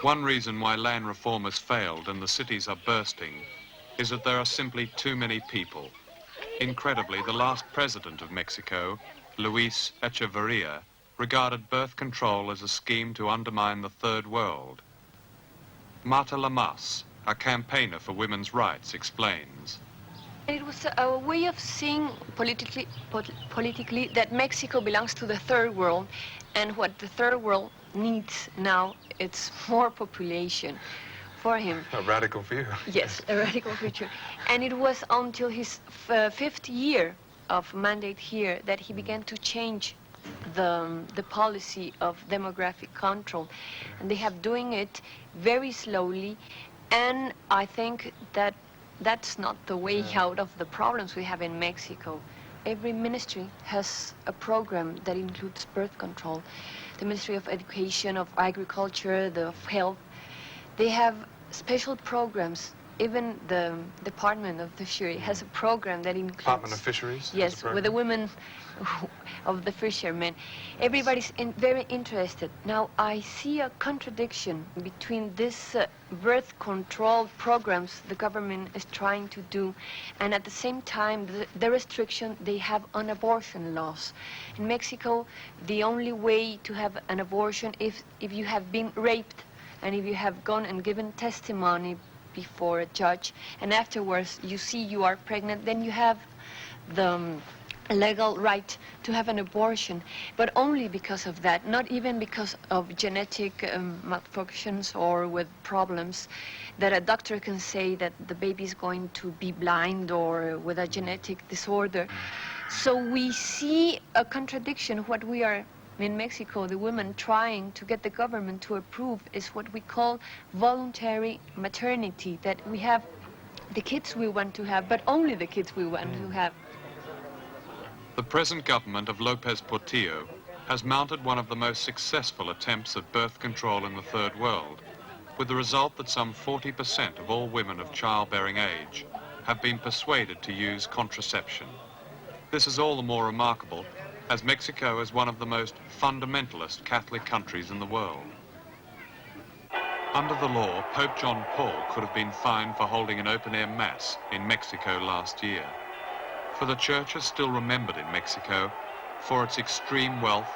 One reason why land reform has failed and the cities are bursting is that there are simply too many people. Incredibly, the last president of Mexico, Luis Echeverria, regarded birth control as a scheme to undermine the third world. Marta Lamas, a campaigner for women's rights, explains. It was a way of seeing politically that Mexico belongs to the third world, and what the third world needs now, it's more population for him. A radical view. Yes, a radical future. And it was until his fifth year of mandate here that he began to change the policy of demographic control. And they have doing it very slowly, and I think that that's not the way out of the problems we have in Mexico. Every ministry has a program that includes birth control. The Ministry of Education, of Agriculture, of Health, they have special programs. Even the Department of Fisheries has a program that includes... Department of Fisheries? Yes, with the women of the fishermen. Everybody's very interested. Now, I see a contradiction between this birth control programs the government is trying to do, and at the same time, the restriction they have on abortion laws. In Mexico, the only way to have an abortion if you have been raped, and if you have gone and given testimony before a judge, and afterwards you see you are pregnant, then you have the legal right to have an abortion, but only because of that, not even because of genetic malfunctions or with problems that a doctor can say that the baby is going to be blind or with a genetic disorder. So we see a contradiction. What we are in Mexico, the women trying to get the government to approve is what we call voluntary maternity, that we have the kids we want to have, but only the kids we want to have. The present government of Lopez Portillo has mounted one of the most successful attempts at birth control in the third world, with the result that some 40% of all women of childbearing age have been persuaded to use contraception. This is all the more remarkable as Mexico is one of the most fundamentalist Catholic countries in the world. Under the law, Pope John Paul could have been fined for holding an open-air mass in Mexico last year. For the church is still remembered in Mexico for its extreme wealth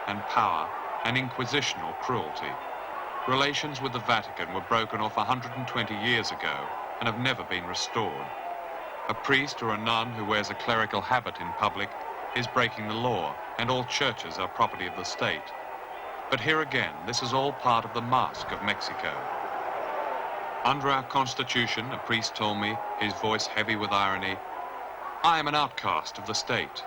and power and inquisitional cruelty. Relations with the Vatican were broken off 120 years ago and have never been restored. A priest or a nun who wears a clerical habit in public is breaking the law, and all churches are property of the state. But here again, this is all part of the mask of Mexico. Under our Constitution, a priest told me, his voice heavy with irony, I am an outcast of the state.